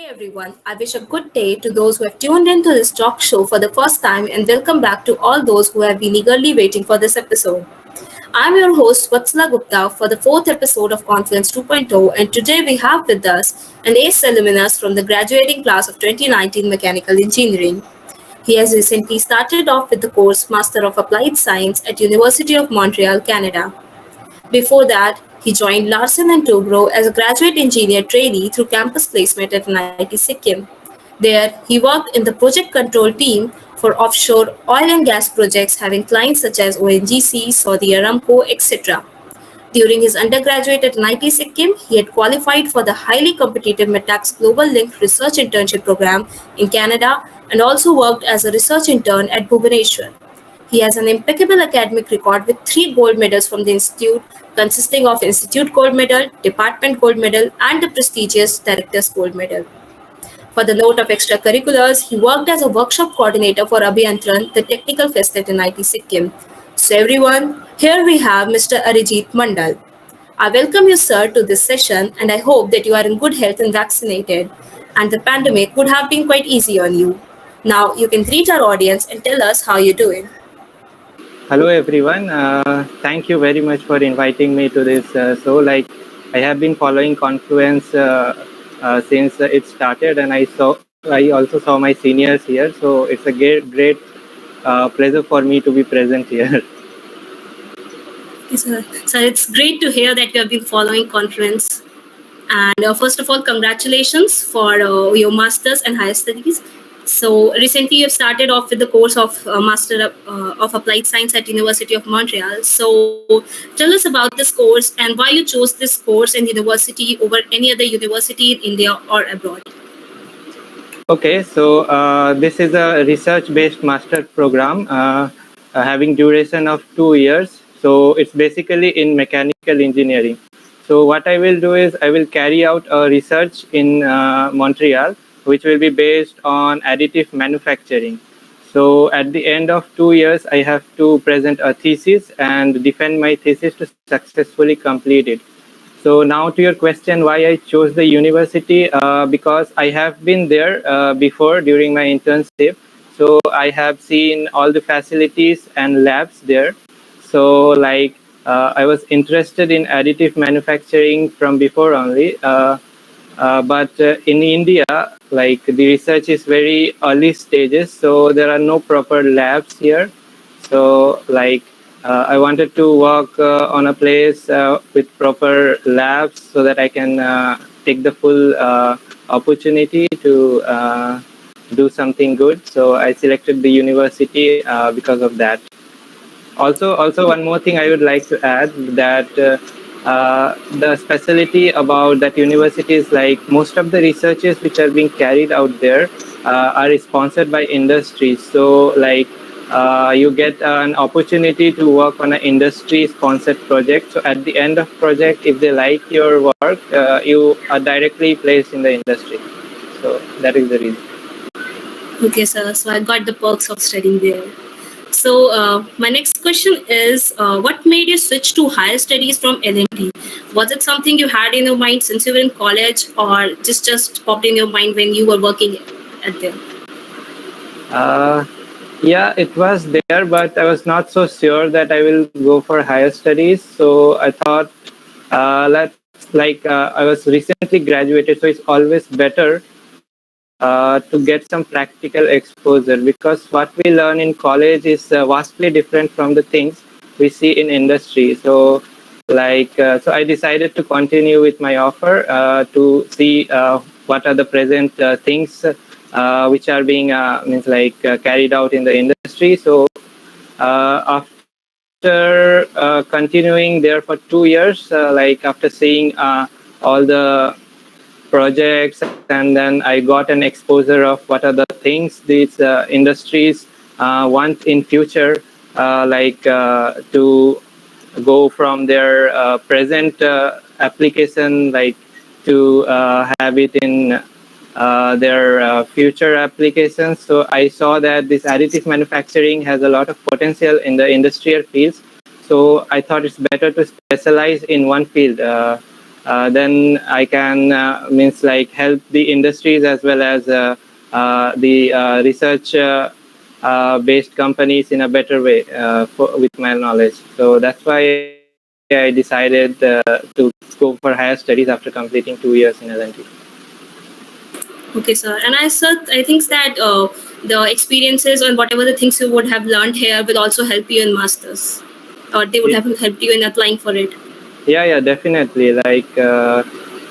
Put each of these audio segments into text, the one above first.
everyone, I wish a good day to those who have tuned into this talk show for the first time and welcome back to all those who have been eagerly waiting for this episode. I'm your host Vatsala Gupta for the fourth episode of Confluence 2.0 and today we have with us an ace alumnus from the graduating class of 2019 Mechanical Engineering. He has recently started off with the course Master of Applied Science at University of Montreal, Canada. Before that, he joined Larsen and Toubro as a graduate engineer trainee through campus placement at NIT Sikkim. There, he worked in the project control team for offshore oil and gas projects having clients such as ONGC, Saudi Aramco, etc. During his undergraduate at NIT Sikkim, he had qualified for the highly competitive Mitacs Global Link Research Internship Program in Canada and also worked as a research intern at Bhubaneswar. He has an impeccable academic record with three gold medals from the institute, consisting of Institute Gold Medal, Department Gold Medal, and the prestigious Director's Gold Medal. For the note of extracurriculars, he worked as a workshop coordinator for Abhiyantran, the technical fest at NIT Sikkim. So everyone, here we have Mr. Arijit Mandal. I welcome you, sir, to this session, and I hope that you are in good health and vaccinated, and the pandemic would have been quite easy on you. Now you can greet our audience and tell us how you're doing. Hello everyone. Thank you very much for inviting me to this. I have been following Confluence since it started, and I also saw my seniors here. So it's a great pleasure for me to be present here. Yes, sir. So it's great to hear that you have been following Confluence. And first of all, congratulations for your master's and higher studies. So recently you have started off with the course of Master of Applied Science at University of Montreal. So tell us about this course and why you chose this course and university over any other university in India or abroad. Okay, so this is a research-based master program having duration of 2 years. So it's basically in mechanical engineering. So what I will do is I will carry out a research in Montreal, which will be based on additive manufacturing. So at the end of 2 years, I have to present a thesis and defend my thesis to successfully complete it. So now to your question, why I chose the university, because I have been there before during my internship. So I have seen all the facilities and labs there. So I was interested in additive manufacturing from before only. But in India, the research is very early stages, so there are no proper labs here. So I wanted to work on a place with proper labs so that I can take the full opportunity to do something good. So I selected the university because of that. Also, one more thing I would like to add that the specialty about that university is most of the researches which are being carried out there are sponsored by industries. So you get an opportunity to work on an industry-sponsored project. So at the end of project, if they like your work, you are directly placed in the industry. So that is the reason. Okay, sir. So I got the perks of studying there. So my next question is, what made you switch to higher studies from L&T? Was it something you had in your mind since you were in college, or just popped in your mind when you were working at them? Yeah, it was there, but I was not so sure that I will go for higher studies. So I thought, I was recently graduated, so it's always better to get some practical exposure, because what we learn in college is vastly different from the things we see in industry. So so I decided to continue with my offer to see what are the present things which are being carried out in the industry. So after continuing there for 2 years, after seeing all the projects, and then I got an exposure of what are the things these industries want in future, to go from their present application to have it in their future applications. So I saw that this additive manufacturing has a lot of potential in the industrial fields. So I thought it's better to specialize in one field then I can means like help the industries as well as the research based companies in a better way with my knowledge. So that's why I decided to go for higher studies after completing 2 years in LNT. Okay, sir. And I think that the experiences and whatever the things you would have learned here will also help you in masters, or they would have helped you in applying for it. Yeah, definitely. Like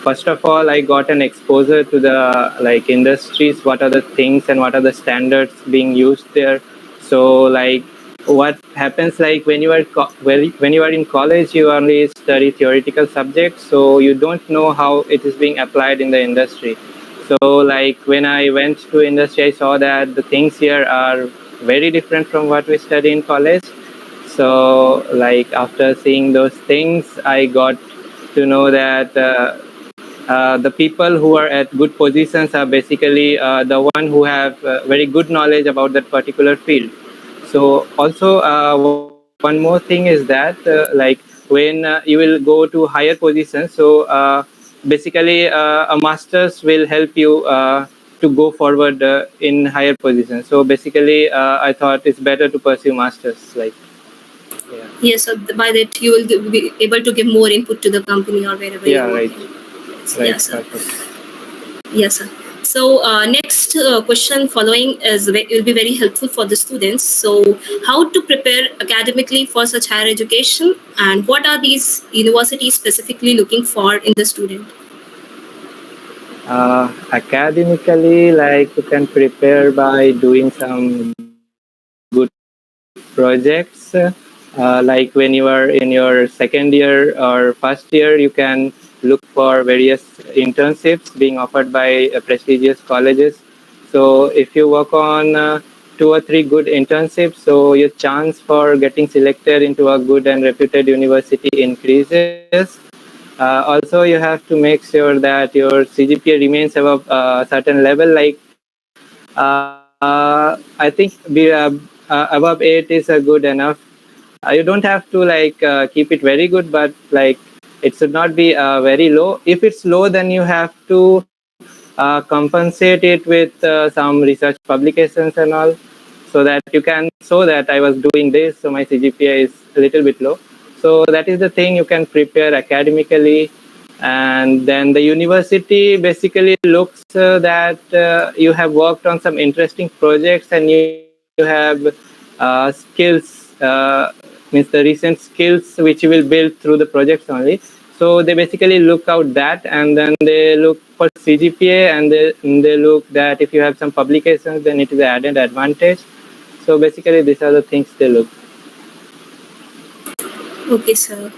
first of all, I got an exposure to the like industries, what are the things and what are the standards being used there. So like what happens like when you are when you are in college, you only study theoretical subjects, so you don't know how it is being applied in the industry. So like when I went to industry, I saw that the things here are very different from what we study in college. So like after seeing those things, I got to know that the people who are at good positions are basically the one who have very good knowledge about that particular field. So also one more thing is that like when you will go to higher positions, so basically a masters will help you to go forward in higher positions. So basically I thought it's better to pursue masters. Like yeah. Yes, so by that you will be able to give more input to the company or wherever Yeah, you're right. working. Right, Yes, sir. perfect. Yes, sir. So next question following will be very helpful for the students. So how to prepare academically for such higher education, and what are these universities specifically looking for in the student? Academically, like you can prepare by doing some good projects. Like when you are in your second year or first year, you can look for various internships being offered by prestigious colleges. So if you work on 2 or 3 good internships, so your chance for getting selected into a good and reputed university increases. Also, you have to make sure that your CGPA remains above a certain level. Like I think above 8 is good enough. You don't have to like keep it very good, but like it should not be very low. If it's low, then you have to compensate it with some research publications and all, so that you can show that I was doing this, so my CGPA is a little bit low. So that is the thing, you can prepare academically. And then the university basically looks that you have worked on some interesting projects and you have skills, means the recent skills which you will build through the projects only. So they basically look out that, and then they look for CGPA, and they look that if you have some publications, then it is an added advantage. So basically, these are the things they look. Okay, sir.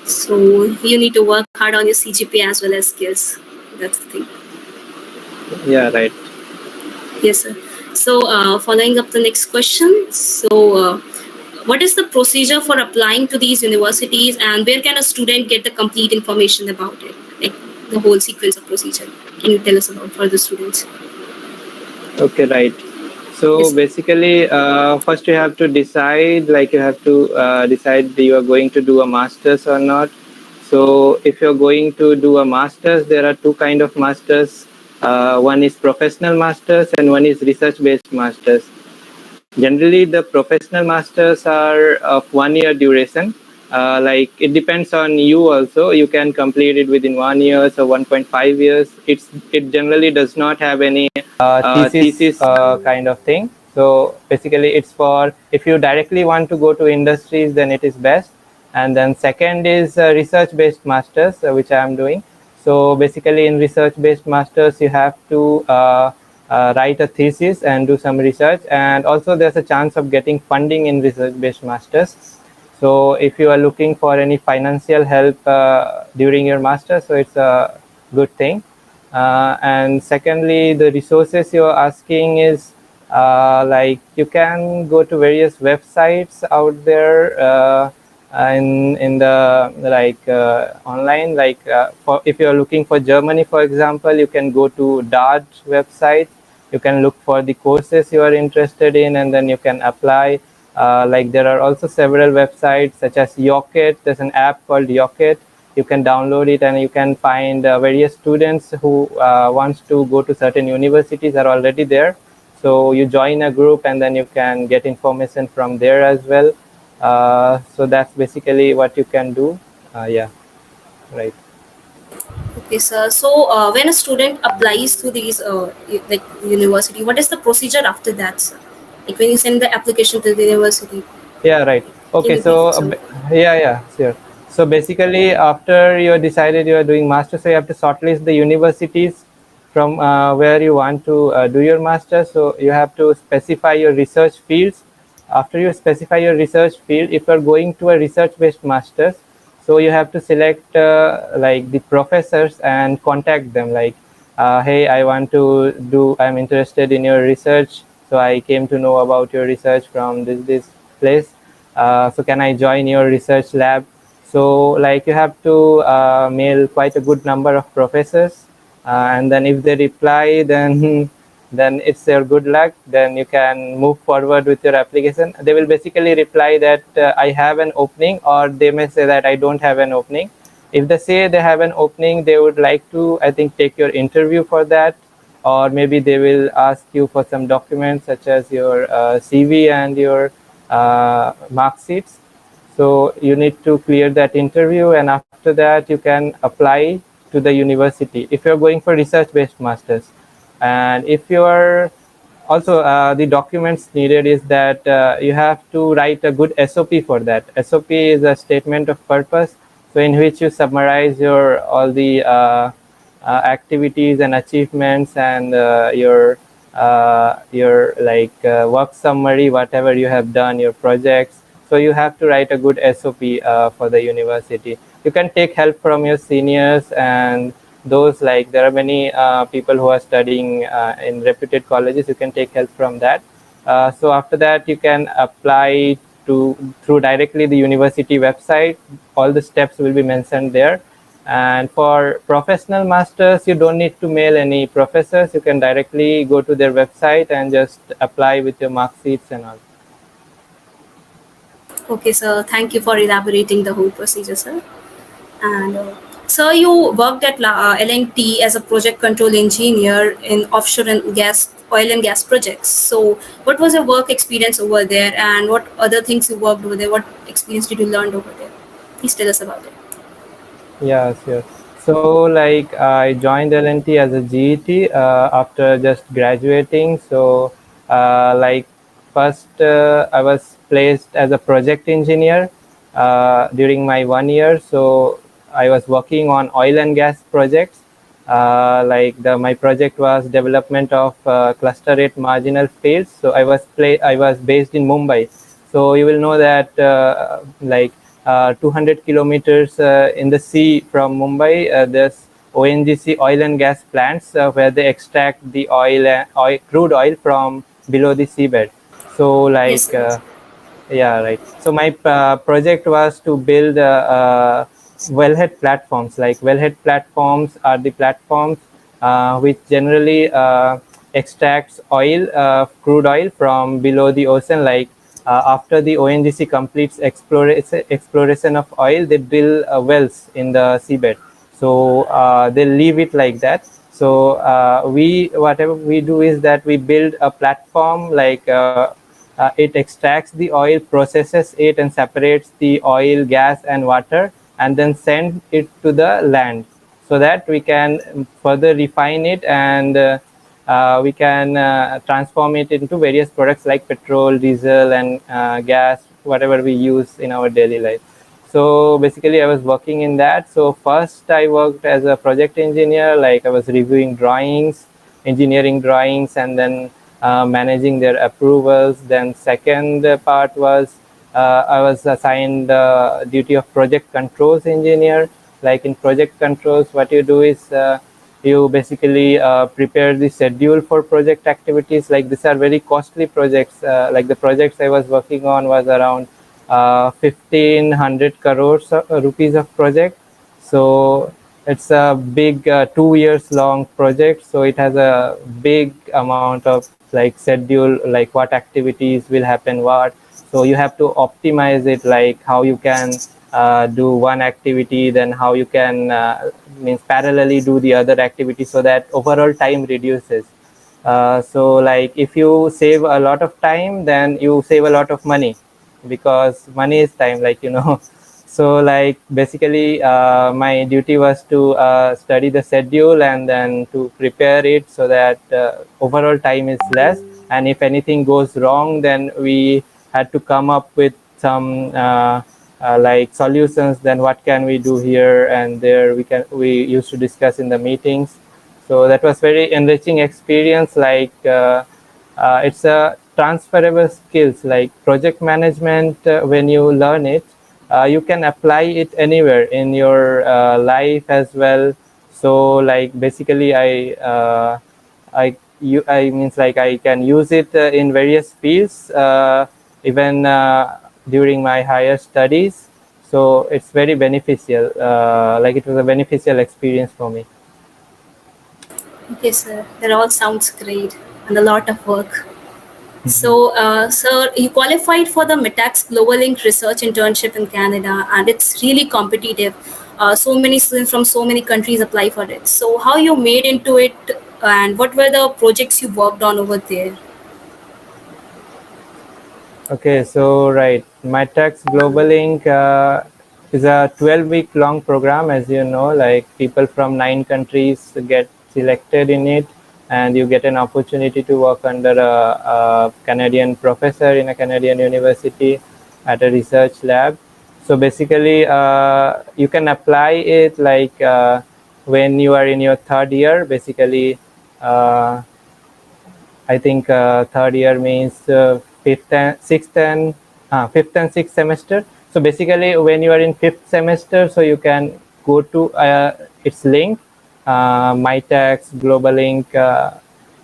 So you need to work hard on your CGPA as well as skills. That's the thing. Yeah, right. Yes, sir. So following up the next question. So what is the procedure for applying to these universities, and where can a student get the complete information about it? Like the whole sequence of procedure. Can you tell us about for the students? Okay, right. So Yes. basically, first you have to decide, like you have to decide that you are going to do a master's or not. So if you're going to do a master's, there are two kind of masters. One is professional masters and one is research-based masters. Generally, the professional masters are of 1 year duration. Like it depends on you also. You can complete it within 1 year or 1.5 years. It generally does not have any thesis kind of thing. So basically, it's for if you directly want to go to industries, then it is best. And then second is research-based masters, which I am doing. So basically, in research-based masters, you have to write a thesis and do some research, and also there's a chance of getting funding in research-based masters. So if you are looking for any financial help during your master, so it's a good thing. And secondly, the resources you're asking is like you can go to various websites out there in the like online. Like for if you're looking for Germany, for example, you can go to DART website. You can look for the courses you are interested in, and then you can apply. Like there are also several websites such as Yocket. There's an app called Yocket, you can download it, and you can find various students who wants to go to certain universities are already there. So you join a group, and then you can get information from there as well. So that's basically what you can do. Yeah, right. Okay, sir. So, when a student applies to these like university, what is the procedure after that, sir? Like when you send the application to the university, Yeah, right. can Okay, you brief so us about? yeah, sure. So basically, after you decided you are doing master, so you have to shortlist the universities from where you want to do your master. So you have to specify your research fields. After you specify your research field, if you are going to a research-based masters, so you have to select like the professors and contact them, like, hey, I want to do, I'm interested in your research, so I came to know about your research from this place, so can I join your research lab? So like you have to mail quite a good number of professors, and then if they reply, then then it's your good luck, then you can move forward with your application. They will basically reply that I have an opening, or they may say that I don't have an opening. If they say they have an opening, they would like to, I think, take your interview for that, or maybe they will ask you for some documents such as your CV and your mark sheets. So you need to clear that interview, and after that you can apply to the university if you're going for research based masters. And if you're also, the documents needed is that you have to write a good SOP for that. SOP is a statement of purpose, so in which you summarize your all the activities and achievements, and your like work summary, whatever you have done, your projects. So you have to write a good SOP for the university. You can take help from your seniors, and those, like, there are many people who are studying in reputed colleges. You can take help from that. So after that you can apply to through directly the university website. All the steps will be mentioned there. And for professional masters, you don't need to mail any professors. You can directly go to their website and just apply with your mark sheets and all. Okay, sir. Thank you for elaborating the whole procedure, sir. And sir, you worked at L&T as a project control engineer in offshore and gas, oil and gas projects. So, what was your work experience over there, and what other things you worked over there? What experience did you learn over there? Please tell us about it. Yeah, sure. So, like, I joined L&T as a GET after just graduating. So, like, first I was placed as a project engineer during my 1 year. So, I was working on oil and gas projects. Like, my project was development of cluster rate marginal fields. So, I was based in Mumbai. So you will know that like 200 kilometers in the sea from Mumbai, there's ONGC oil and gas plants where they extract the crude oil from below the seabed. So Yes, like sir. yeah, right. So my project was to build wellhead platforms. Like, wellhead platforms are the platforms which generally extracts oil, crude oil from below the ocean. Like, after the ONGC completes exploration of oil, they drill wells in the seabed. So they leave it like that. So we whatever we do is that we build a platform, like it extracts the oil, processes it, and separates the oil, gas, and water, and then send it to the land, so that we can further refine it, and we can transform it into various products like petrol, diesel, and gas, whatever we use in our daily life. So basically I was working in that. So first I worked as a project engineer, like I was reviewing drawings, engineering drawings, and then managing their approvals. Then second part was I was assigned the duty of project controls engineer. Like, in project controls, what you do is you basically prepare the schedule for project activities. Like, these are very costly projects. Like, the projects I was working on was around 1500 crores rupees of project. So it's a big 2 years long project. So it has a big amount of, like, schedule, like what activities will happen, what. So you have to optimize it, like how you can do one activity, then how you can means parallelly do the other activity, so that overall time reduces. So like if you save a lot of time, then you save a lot of money, because money is time, like so like basically my duty was to study the schedule and then to prepare it, so that overall time is less, and if anything goes wrong, then we had to come up with some like solutions. Then what can we do here and there, we used to discuss in the meetings. So that was very enriching experience. Like it's a transferable skills, like project management. When you learn it, you can apply it anywhere in your life as well. So like basically I means like I can use it in various fields, even during my higher studies. So it's very beneficial. Like it was a beneficial experience for me. Okay, sir. That all sounds great and a lot of work. So, sir, you qualified for the Mitacs Global Link Research Internship in Canada, and it's really competitive. So many students from so many countries apply for it. So, how you made into it, and what were the projects you worked on over there? Okay, so right, Mitacs Global Inc. Is a 12-week long program, as you know. Like people from 9 countries get selected in it, and you get an opportunity to work under a Canadian professor in a Canadian university at a research lab. So basically, you can apply it like when you are in your third year. Basically, uh, I think third year means fifth and sixth semester. So basically, when you are in fifth semester, so you can go to its link, Mitacs Global Link.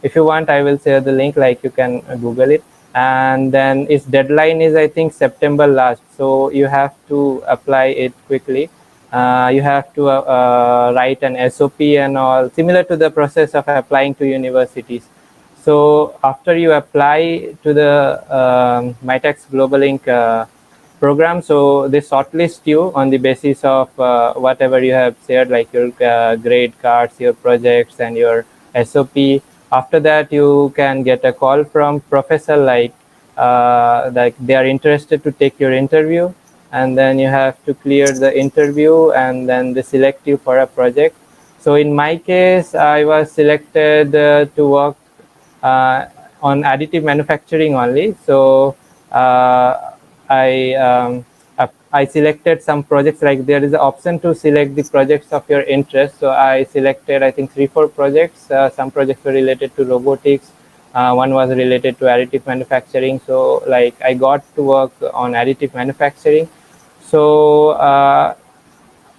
If you want, I will share the link. Like you can Google it, and then its deadline is I think September last. So you have to apply it quickly. You have to write an SOP and all, similar to the process of applying to universities. So after you apply to the Mitacs Global Inc. Program, so they shortlist you on the basis of whatever you have shared, like your grade cards, your projects, and your SOP. After that, you can get a call from professor, like they are interested to take your interview, and then you have to clear the interview, and then they select you for a project. So in my case, I was selected to work uh, on additive manufacturing only. So I I selected some projects. Like there is an option to select the projects of your interest. So I selected I think 3-4 projects. Some projects were related to robotics. One was related to additive manufacturing. So like I got to work on additive manufacturing. So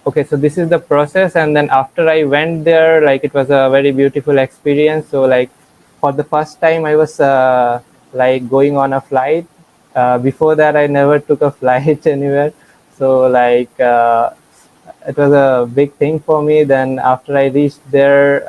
okay, so this is the process, and then after I went there, like it was a very beautiful experience. So like for the first time I was like going on a flight. Before that I never took a flight anywhere. So like it was a big thing for me. Then after I reached there,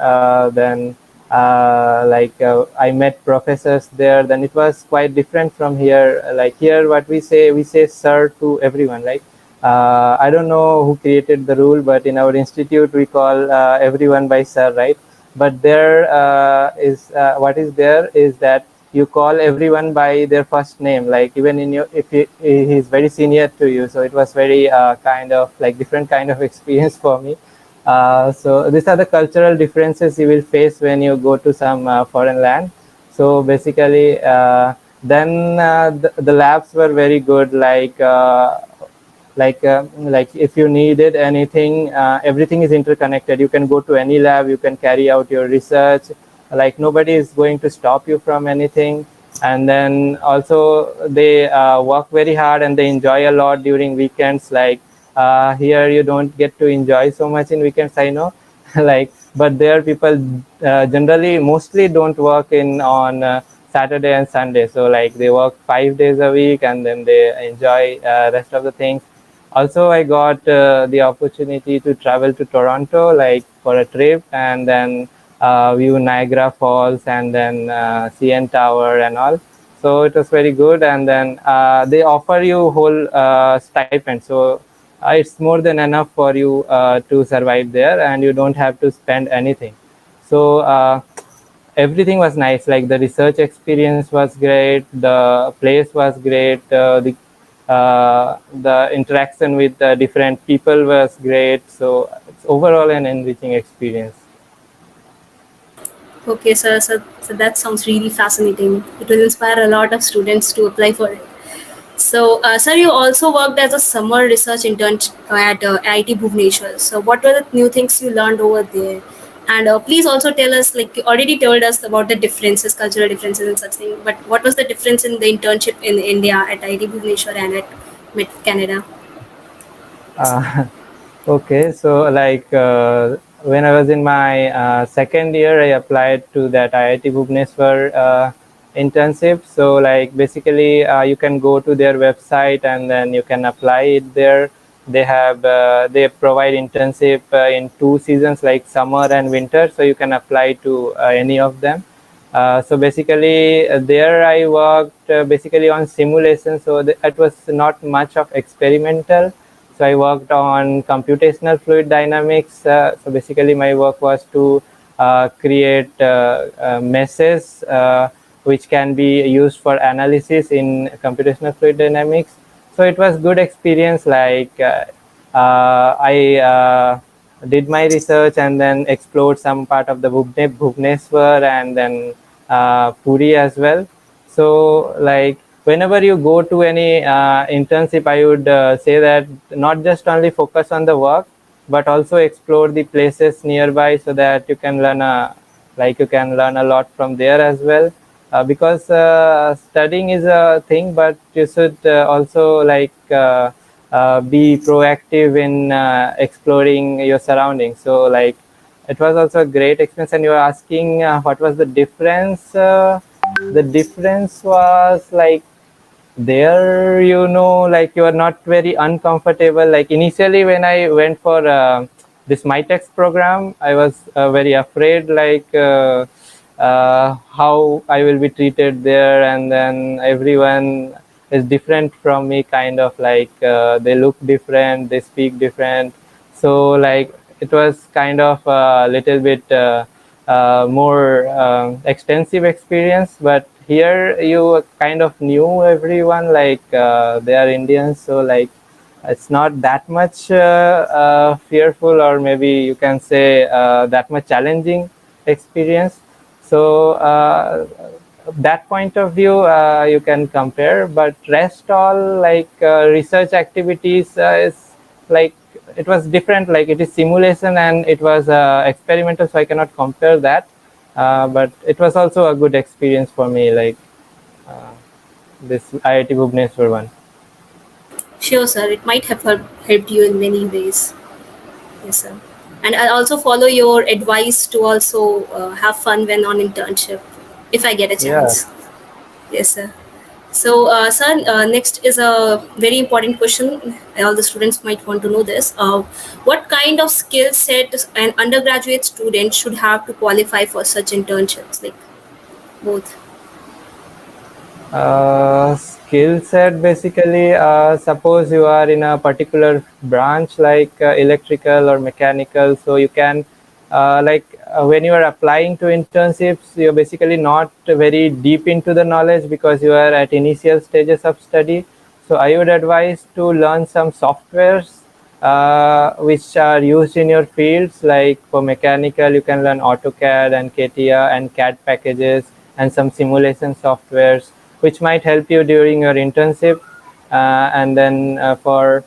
then I met professors there. Then it was quite different from here. Like here, what we say sir to everyone. Like I don't know who created the rule, but in our institute we call everyone by sir, right? But there is what is there is that you call everyone by their first name, like even in your if he's very senior to you. So it was very kind of like different kind of experience for me. So these are the cultural differences you will face when you go to some foreign land. So basically then the labs were very good. Like if you needed anything, everything is interconnected. You can go to any lab, you can carry out your research. Like nobody is going to stop you from anything. And then also they work very hard and they enjoy a lot during weekends. Like here you don't get to enjoy so much in weekends, I know. Like but there people generally mostly don't work in on Saturday and Sunday. So like they work 5 days a week and then they enjoy rest of the things. Also I got the opportunity to travel to Toronto, like for a trip, and then view Niagara Falls and then CN Tower and all. So it was very good. And then they offer you whole stipend. So it's more than enough for you to survive there, and you don't have to spend anything. So everything was nice. Like the research experience was great, the place was great, the interaction with different people was great. So it's overall an enriching experience. Okay, so that sounds really fascinating. It will inspire a lot of students to apply for it. So, sir, you also worked as a summer research intern at IIT Bhubaneswar. So, what were the new things you learned over there? And please also tell us, like you already told us about the differences, cultural differences and such thing. But what was the difference in the internship in India at IIT Bhubaneswar and at Mid Canada? uh, Okay, so like when I was in my second year, I applied to that IIT Bhubaneswar internship. So like basically, you can go to their website and then you can apply it there. They provide internship in two seasons, like summer and winter. So you can apply to any of them. So basically, there I worked basically on simulation. So it was not much of experimental. So I worked on computational fluid dynamics. So basically, my work was to create meshes which can be used for analysis in computational fluid dynamics. So it was good experience. Like I did my research and then explored some part of the Bhubaneswar and then Puri as well. So like whenever you go to any internship, I would say that not just only focus on the work, but also explore the places nearby so that you can learn you can learn a lot from there as well. Because studying is a thing, but you should also be proactive in exploring your surroundings. So like it was also a great experience. And you were asking what was the difference. The difference was like there, like you are not very uncomfortable. Like initially when I went for this Mitacs program, I was very afraid, like how I will be treated there, and then everyone is different from me, kind of like they look different, they speak different. So like it was kind of a little bit more extensive experience. But here you kind of knew everyone, like they are Indians, so like it's not that much fearful, or maybe you can say that much challenging experience. So that point of view you can compare. But rest all, like research activities is like it was different. Like it is simulation and it was experimental, so I cannot compare that. But it was also a good experience for me, like uh, this IIT Bhubaneswar one. Sure, sir. It might have helped you in many ways. Yes, sir. And I'll also follow your advice to also have fun when on internship, if I get a Yeah. chance. Yes, sir. So, sir, next is a very important question. All the students might want to know this. What kind of skill set an undergraduate student should have to qualify for such internships? Like both. Skill set, basically, suppose you are in a particular branch like electrical or mechanical, so you can when you are applying to internships, you're basically not very deep into the knowledge because you are at initial stages of study. So I would advise to learn some softwares which are used in your fields. Like for mechanical, you can learn AutoCAD and CATIA and CAD packages and some simulation softwares which might help you during your internship. And then for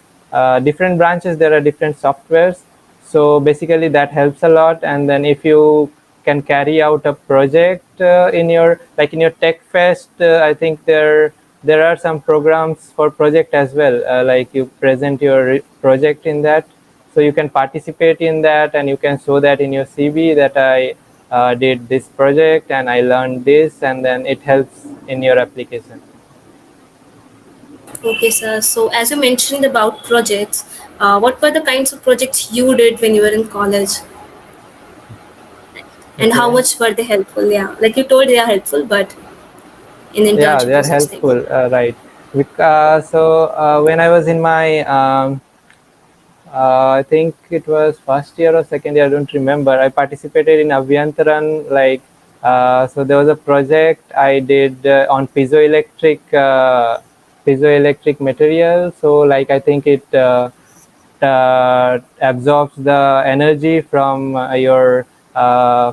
different branches, there are different softwares. So basically that helps a lot. And then if you can carry out a project in your, like in your tech fest, I think there are some programs for project as well. Like you present your project in that, so you can participate in that and you can show that in your CV that I did this project and I learned this, and then it helps in your application. Okay, sir. So, as you mentioned about projects, what were the kinds of projects you did when you were in college, and how Okay. much were they helpful? Yeah, like you told, they are helpful, but in Yeah, they internship or are such thing. helpful, right. So when I was in my I think it was first year or second year. I don't remember. I participated in Abhyantaran. So there was a project I did on piezoelectric material. So like I think it absorbs the energy from your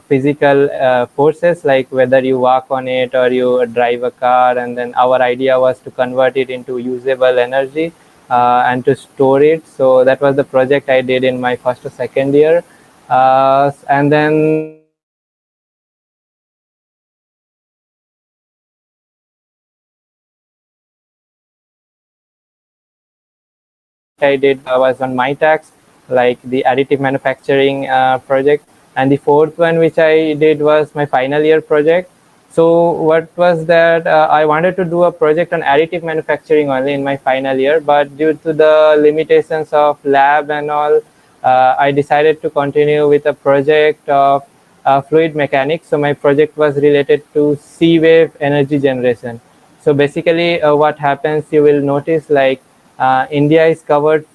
physical forces, like whether you walk on it or you drive a car. And then our idea was to convert it into usable energy and to store it. So that was the project I did in my first or second year. And then I did was on Mitacs, like the additive manufacturing project. And the fourth one, which I did, was my final year project. So what was that? I wanted to do a project on additive manufacturing only in my final year, but due to the limitations of lab and all, I decided to continue with a project of fluid mechanics. So my project was related to sea wave energy generation. So basically, what happens, you will notice like India is covered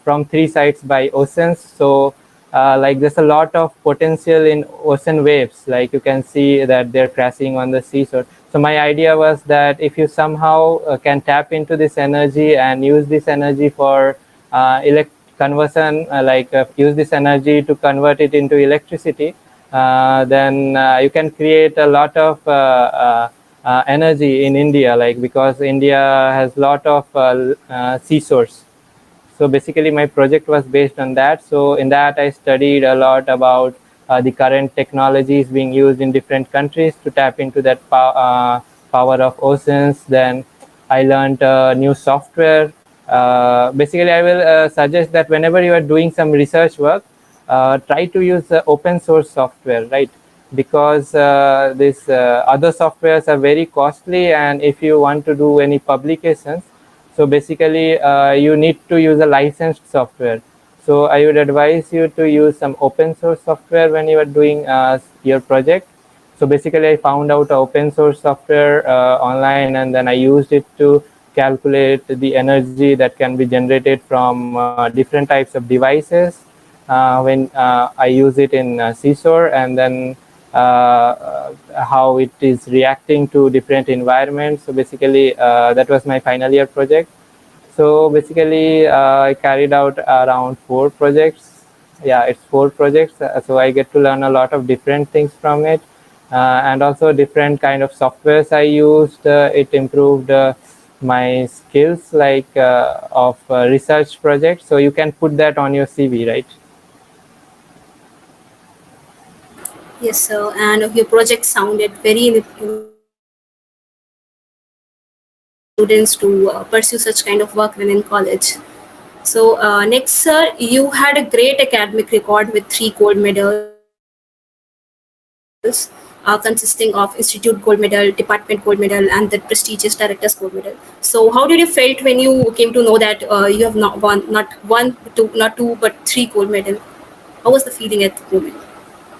from three sides by oceans. So like there's a lot of potential in ocean waves. Like you can see that they're crashing on the seashore. So my idea was that if you somehow can tap into this energy and use this energy for conversion, use this energy to convert it into electricity, then you can create a lot of energy in India, like because India has a lot of seashores. So basically, my project was based on that. So in that, I studied a lot about the current technologies being used in different countries to tap into that power of oceans. Then I learned new software. Basically, I will suggest that whenever you are doing some research work, try to use open source software, right? Because these other softwares are very costly, and if you want to do any publications, so basically you need to use a licensed software. So I would advise you to use some open source software when you are doing your project. So basically I found out open source software online, and then I used it to calculate the energy that can be generated from different types of devices when I use it in seashore, and then how it is reacting to different environments. So basically that was my final year project. So basically I carried out around 4 projects. Yeah, it's 4 projects. So I get to learn a lot of different things from it, and also different kind of softwares I used. It improved my skills, like of research projects. So you can put that on your CV, right? Yes, sir. And your project sounded very inspiring for students to pursue such kind of work when in college. So next, sir, you had a great academic record with 3 gold medals, consisting of Institute Gold Medal, Department Gold Medal, and the prestigious Directors Gold Medal. So how did you felt when you came to know that you have not two, but 3 gold medal? How was the feeling at the moment?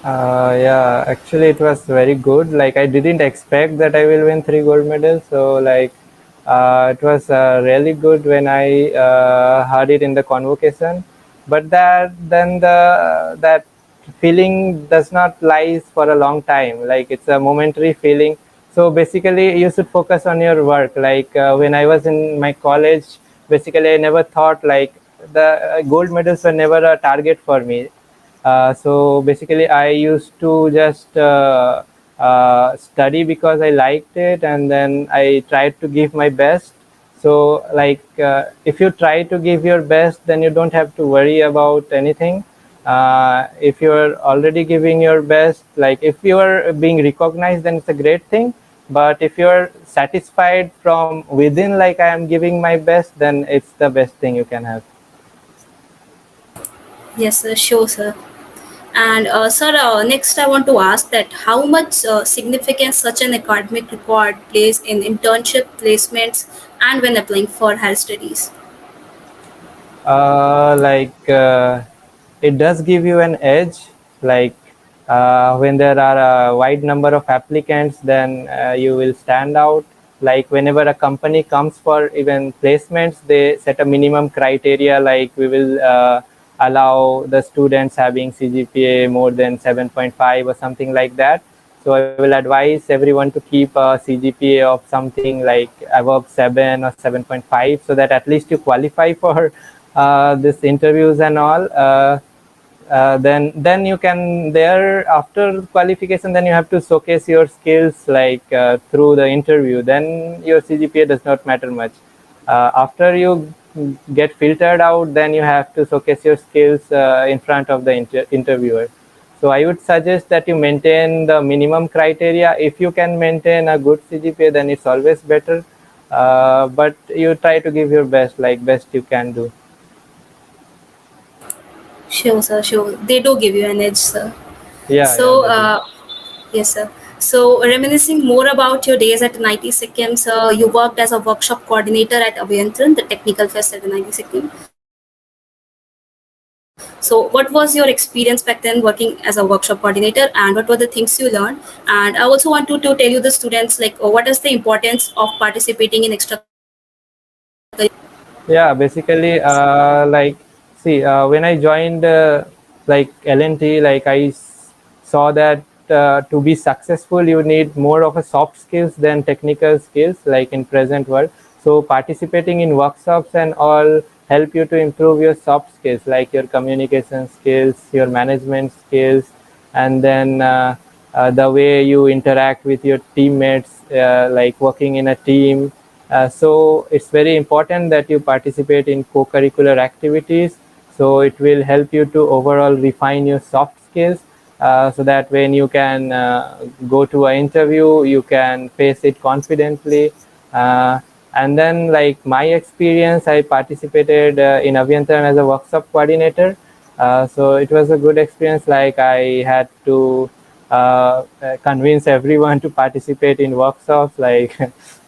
Yeah, actually, it was very good. Like, I didn't expect that I will win 3 gold medals. So, like, it was really good when I heard it in the convocation. But that feeling does not last for a long time. Like, it's a momentary feeling. So basically, you should focus on your work. Like when I was in my college, basically, I never thought like the gold medals were never a target for me. So basically, I used to just study because I liked it, and then I tried to give my best. So, like, if you try to give your best, then you don't have to worry about anything. If you're already giving your best, like if you are being recognized, then it's a great thing. But if you're satisfied from within, like I am giving my best, then it's the best thing you can have. Yes, sir, sure, sir. And sir, next I want to ask that how much significance such an academic record plays in internship placements and when applying for higher studies. Like it does give you an edge. Like when there are a wide number of applicants, then you will stand out. like whenever a company comes for even placements, they set a minimum criteria, like we will allow the students having CGPA more than 7.5 or something like that. So I will advise everyone to keep a CGPA of something like above 7 or 7.5, so that at least you qualify for this interviews and all. Then you can, there after qualification, then you have to showcase your skills, like through the interview. Then your CGPA does not matter much. After you get filtered out, then you have to showcase your skills in front of the interviewer. So I would suggest that you maintain the minimum criteria. If you can maintain a good CGPA, then it's always better. But you try to give your best, like best you can do. Sure, sir. Sure. They do give you an edge, sir. Yeah, yeah, So, that is. yes, sir. So, reminiscing more about your days at NIT Sikkim, sir, you worked as a workshop coordinator at Aviantran, the technical fest at NIT Sikkim. So, what was your experience back then working as a workshop coordinator, and what were the things you learned? And I also want to tell you the students, like, what is the importance of participating in extracurricular activities? Yeah, basically, like, see, when I joined like L&T, like saw that to be successful, you need more of a soft skills than technical skills, like in present world. So participating in workshops and all help you to improve your soft skills, like your communication skills, your management skills, and then the way you interact with your teammates, like working in a team. So it's very important that you participate in co-curricular activities. So it will help you to overall refine your soft skills, so that when you can go to an interview, you can face it confidently. Uh, and then, like my experience, I participated in Aviantran as a workshop coordinator. So it was a good experience. Like I had to convince everyone to participate in workshops. Like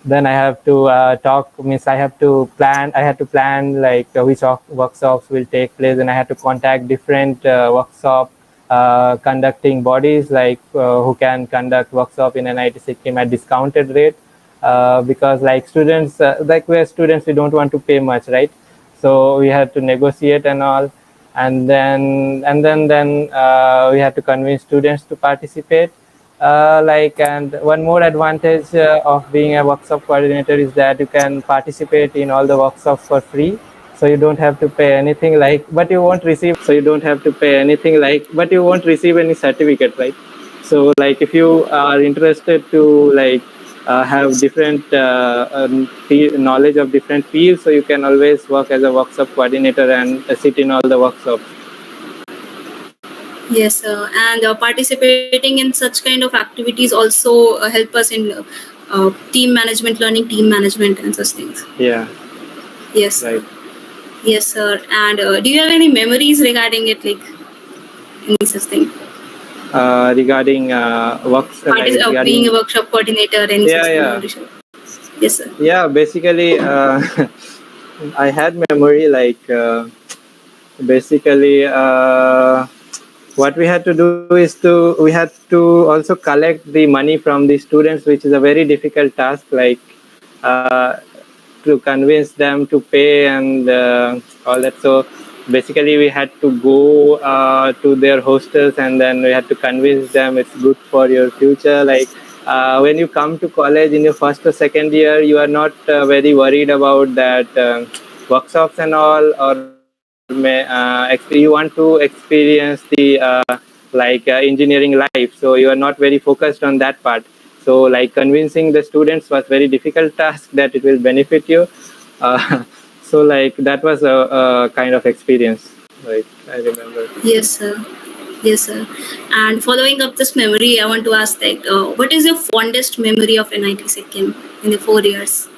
then I have to talk. Means I had to plan like which workshops will take place, and I had to contact different workshop conducting bodies, like who can conduct workshop in NIT Sikkim at discounted rate. Because like students, like we're students, we don't want to pay much, right? So we had to negotiate and all, and then we had to convince students to participate. Like, and one more advantage of being a workshop coordinator is that you can participate in all the workshops for free, so you don't have to pay anything, like, but you won't receive, any certificate, right? So like if you are interested to like have different knowledge of different fields, so you can always work as a workshop coordinator and sit in all the workshops. Yes, and participating in such kind of activities also help us in team management, learning team management and such things. Yeah. Yes, sir. Right. Yes, sir. And do you have any memories regarding it, like any such thing? Regarding Being a workshop coordinator, any such yeah, thing you yeah, want to share? Yes, sir. yeah, basically I had memory, like basically what we had to do is we had to also collect the money from the students, which is a very difficult task, like uh, to convince them to pay and all that. So basically we had to go to their hostels, and then we had to convince them it's good for your future. Like when you come to college in your first or second year, you are not very worried about that workshops and all, or you want to experience the engineering life, so you are not very focused on that part. So like convincing the students was very difficult task that it will benefit you. uh, so like that was a kind of experience, like I remember. Yes, sir. Yes, sir. And following up this memory, I want to ask that what is your fondest memory of NIT Sikkim in the 4 years?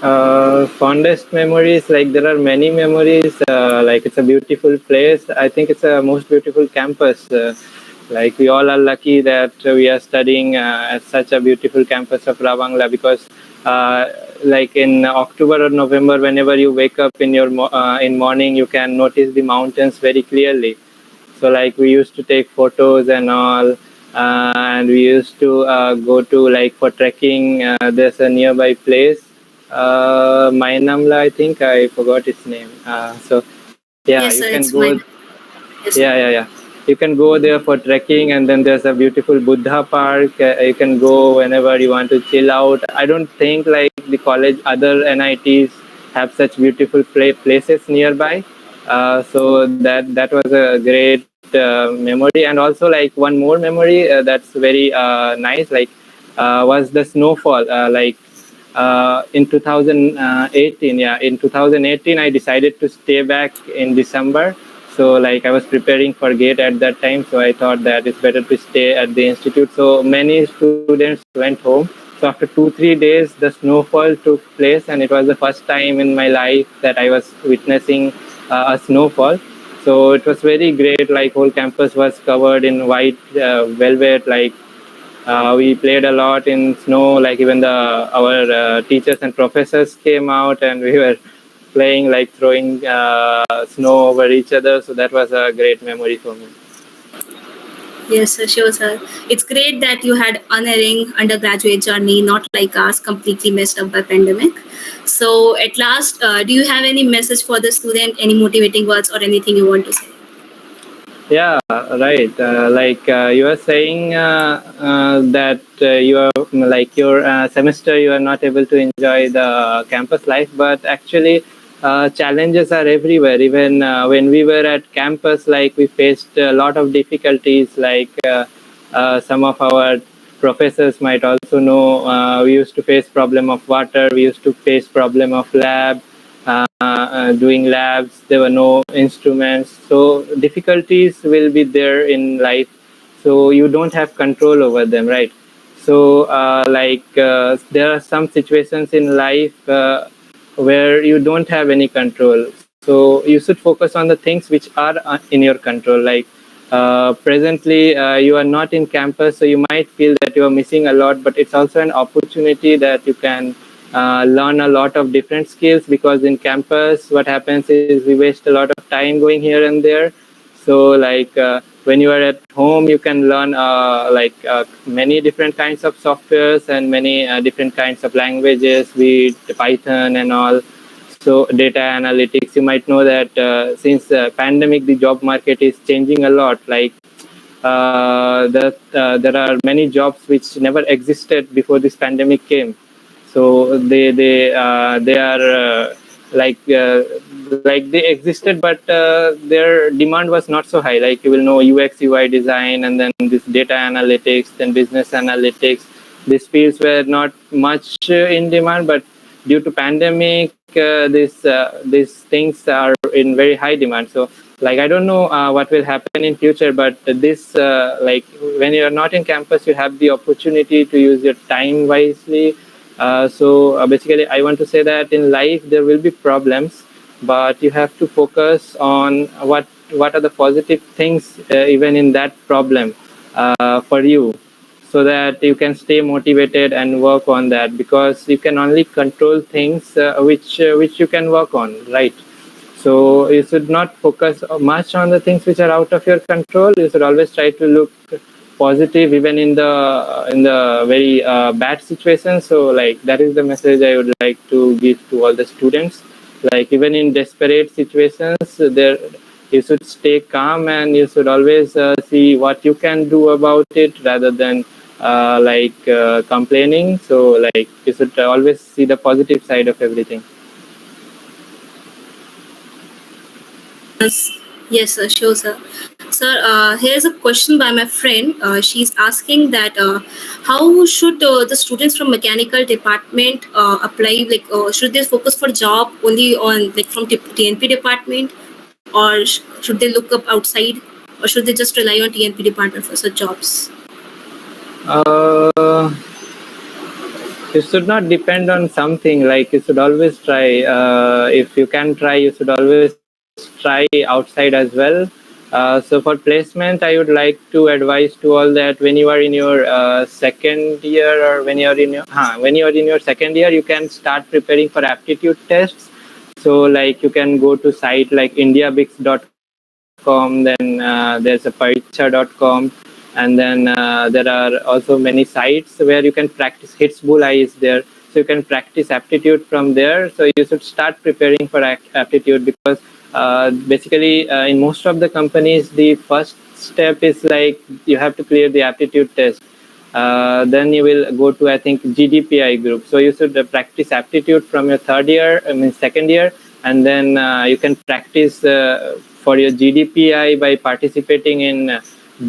Fondest memories, like there are many memories. Like it's a beautiful place. I think it's a most beautiful campus. Like we all are lucky that we are studying at such a beautiful campus of Ravangla, because like in October or November, whenever you wake up in your in morning, you can notice the mountains very clearly. So like we used to take photos and all. and we used to go to like for trekking. There's a nearby place, Mainamla, I think I forgot its name. So yeah, you Yes, can sir, go. it's mine. Yes, Yeah, sir. yeah, yeah. You can go there for trekking, and then there's a beautiful Buddha park. You can go whenever you want to chill out. I don't think like the college, other NITs have such beautiful places nearby. So that was a great memory, and also like one more memory that's very nice. Like was the snowfall. In 2018, yeah, in 2018 I decided to stay back in December. So like I was preparing for gate at that time, so I thought that it's better to stay at the institute. So many students went home. So after 2 3 days the snowfall took place, and it was the first time in my life that I was witnessing a snowfall. So it was very great. Like whole campus was covered in white velvet. Like we played a lot in snow. Like even the our teachers and professors came out, and we were playing, like throwing snow over each other. So that was a great memory for me. Yes, sir, sure, sir. It's great that you had unerring undergraduate journey, not like us, completely messed up by pandemic. So, at last, do you have any message for the student? Any motivating words or anything you want to say? Yeah, right. You were saying that you are like your semester you are not able to enjoy the campus life, but actually challenges are everywhere. Even when we were at campus, like we faced a lot of difficulties. Some of our professors might also know, we used to face problem of water. We used to face problem of lab. Doing labs, there were no instruments, so difficulties will be there in life, so you don't have control over them, right? So there are some situations in life where you don't have any control, so you should focus on the things which are in your control. Like presently you are not in campus, so you might feel that you are missing a lot, but it's also an opportunity that you can learn a lot of different skills, because in campus what happens is we waste a lot of time going here and there. So when you are at home, you can learn many different kinds of softwares and many different kinds of languages with Python and all. So data analytics, you might know that since pandemic the job market is changing a lot. There are many jobs which never existed before this pandemic came. So they are like they existed, but their demand was not so high. Like you will know UX UI design, and then this data analytics, then business analytics. These fields were not much in demand, but due to pandemic, these things are in very high demand. So like I don't know what will happen in future, but this when you are not in campus, you have the opportunity to use your time wisely. Basically I want to say that in life there will be problems, but you have to focus on what are the positive things even in that problem for you, so that you can stay motivated and work on that, because you can only control things which you can work on, right? So you should not focus much on the things which are out of your control. You should always try to look positive even in the very bad situations. So like that is the message I would like to give to all the students. Like even in desperate situations, there you should stay calm, and you should always see what you can do about it, rather than complaining. So like you should always see the positive side of everything. Yes, yes, sir, sure, sir. Sir, here's a question by my friend. She's asking that how should the students from mechanical department apply? Like, should they focus for job only on like from TNP department, or should they look up outside, or should they just rely on TNP department for such jobs? Uh, you should not depend on something. Like you should always try. If you can try, you should always try outside as well. So for placement, I would like to advise to all that when you are in your second year, or when you are in your second year, you can start preparing for aptitude tests. So like you can go to site like indiabix.com, then there's a pariksha.com. And then there are also many sites where you can practice. Hits Bullseye is there, so you can practice aptitude from there. So you should start preparing for aptitude, because basically in most of the companies the first step is like you have to clear the aptitude test. Then you will go to, I think, GDPI group. So you should practice aptitude from your third year, I mean second year, and then you can practice for your GDPI by participating in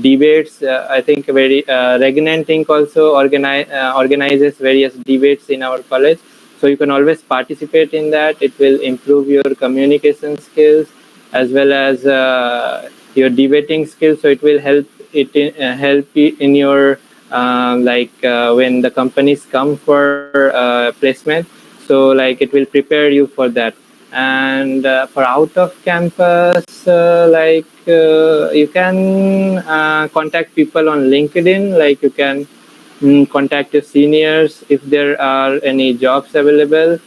debates. I think very Regnant Inc. also organizes various debates in our college. So you can always participate in that. It will improve your communication skills as well as your debating skills. So it will help you in your when the companies come for placement. So like it will prepare you for that. And for out of campus, you can contact people on LinkedIn. Like you can contact your seniors if there are any jobs available.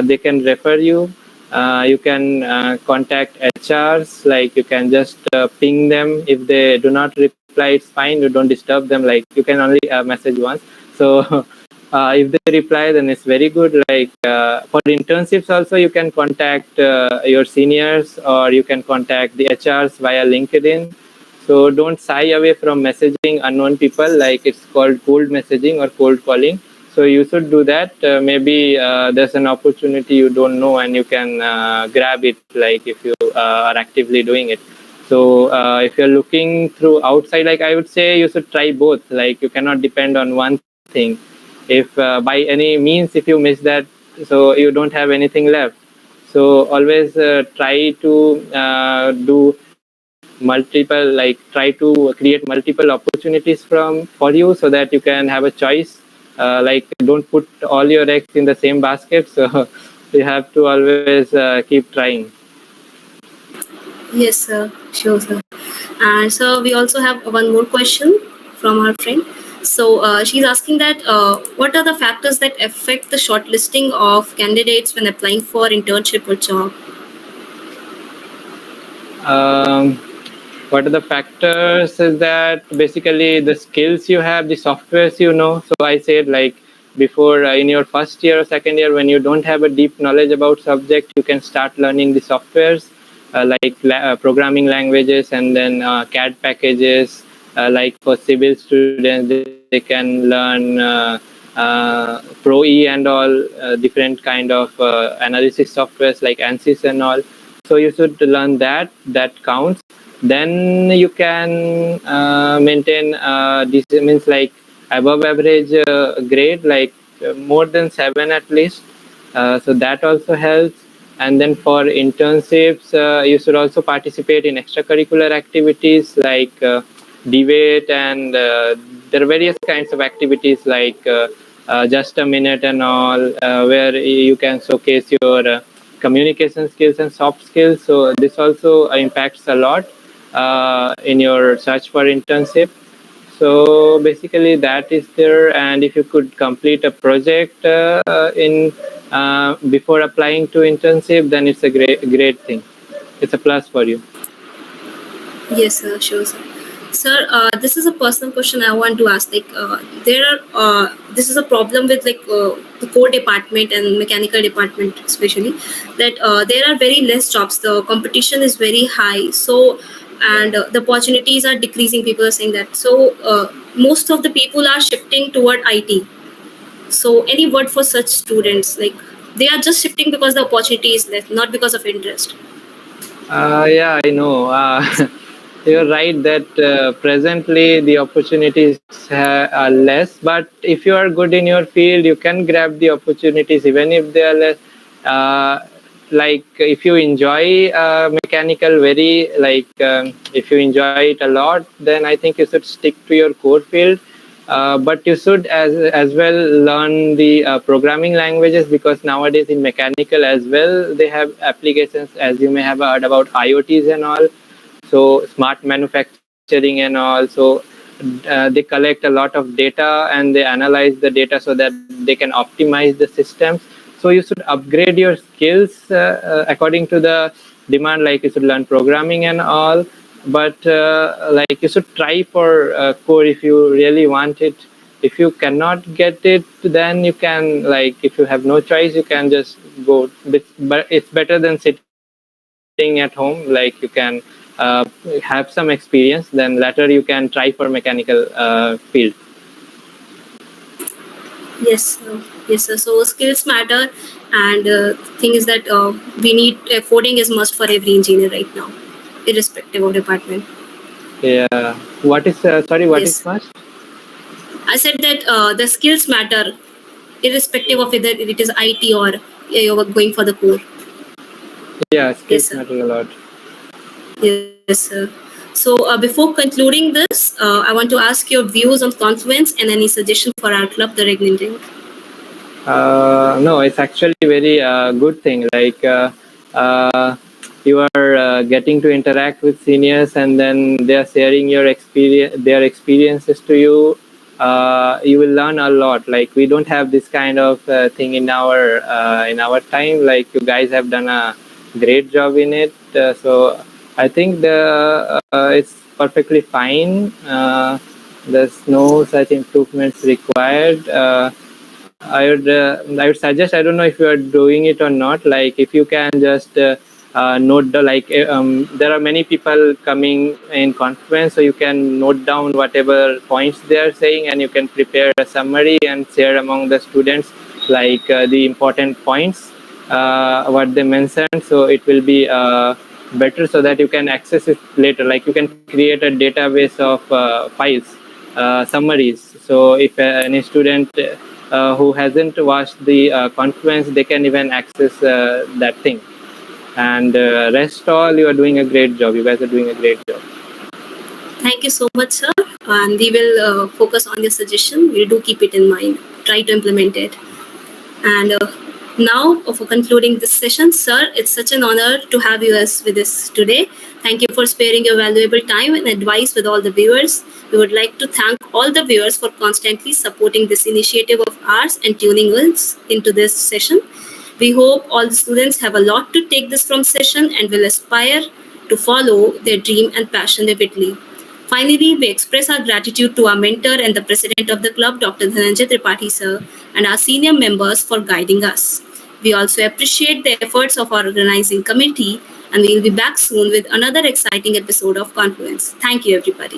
They can refer you. You can contact HRs. Like you can just ping them. If they do not reply, it's fine. You don't disturb them. Like you can only message once. So if they reply, then it's very good. Like for internships also, you can contact your seniors, or you can contact the HRs via LinkedIn. So don't shy away from messaging unknown people. Like it's called cold messaging or cold calling. So you should do that. Maybe there's an opportunity you don't know, and you can grab it. Like if you are actively doing it. So if you're looking through outside, like I would say, you should try both. Like you cannot depend on one thing. If by any means if you miss that, so you don't have anything left. So always try to do multiple, like try to create multiple opportunities for you, so that you can have a choice. Like don't put all your eggs in the same basket. So you have to always keep trying. Yes, sir. Sure, sir. And so we also have one more question from our friend. So she's asking that what are the factors that affect the shortlisting of candidates when applying for internship or job? um, what are the factors is that basically the skills you have, the softwares you know. So I said, like before in your first year or second year, when you don't have a deep knowledge about subject, you can start learning the softwares, programming languages, and then CAD packages. Like for civil students, they can learn Pro E and all, different kind of analysis softwares like ANSYS and all. So you should learn that. That counts. Then you can maintain this means like above average grade, like more than 7 at least. So that also helps. And then for internships, you should also participate in extracurricular activities like debate, and there are various kinds of activities like just a minute and all, where you can showcase your communication skills and soft skills. So this also impacts a lot in your search for internship. So basically that is there. And if you could complete a project in before applying to internship, then it's a great thing. It's a plus for you. Yes, sir. Sure, sir. Sir, this is a personal question I want to ask. Like, there are this is a problem with like the core department and mechanical department, especially that there are very less jobs. The competition is very high. So, and the opportunities are decreasing. People are saying that. So, most of the people are shifting toward IT. So, any word for such students? Like, they are just shifting because the opportunity is less, not because of interest. Yeah, I know. You're right that presently the opportunities are less, but if you are good in your field, you can grab the opportunities even if they are less. Like if you enjoy mechanical very, if you enjoy it a lot, then I think you should stick to your core field. But you should as well learn the programming languages, because nowadays in mechanical as well they have applications, as you may have heard about IoTs and all. So smart manufacturing and all. So they collect a lot of data and they analyze the data so that they can optimize the systems. So you should upgrade your skills according to the demand. Like you should learn programming and all. but like you should try for core if you really want it. If you cannot get it, then you can, like, if you have no choice, you can just go. But it's better than sitting at home. Like, you can have some experience, then later you can try for mechanical field. Yes, yes, sir. So skills matter, and thing is that we need coding is must for every engineer right now, irrespective of department. Yeah. What is sorry? What is Yes, must? I said that the skills matter, irrespective of whether it is IT or you're going for the core. Yeah, Yes, skills sir. matter a lot. Yes, sir. So before concluding this, I want to ask your views on Confluence and any suggestion for our club, the Regniting. No, it's actually very good thing. Like you are getting to interact with seniors, and then they are sharing their experiences to you. You will learn a lot. Like, we don't have this kind of thing in our time. Like, you guys have done a great job in it. So I think it's perfectly fine. There's no such improvements required. I would suggest, I don't know if you are doing it or not. Like, if you can just note there are many people coming in Confluence, so you can note down whatever points they are saying, and you can prepare a summary and share among the students, like the important points, what they mentioned. So it will be better, so that you can access it later. Like, you can create a database of files, summaries. So if any student who hasn't watched the Confluence, they can even access that thing. And rest all, you are doing a great job. You guys are doing a great job. Thank you so much, sir. And we will focus on your suggestion. We do keep it in mind, try to implement it. And now, for concluding this session, sir, it's such an honor to have you as with us today. Thank you for sparing your valuable time and advice with all the viewers. We would like to thank all the viewers for constantly supporting this initiative of ours and tuning us into this session. We hope all the students have a lot to take this from session and will aspire to follow their dream and passion vividly. Finally, we express our gratitude to our mentor and the president of the club, Dr. Dhananjay Tripathi sir, and our senior members for guiding us. We also appreciate the efforts of our organizing committee, and we will be back soon with another exciting episode of Confluence. Thank you, everybody.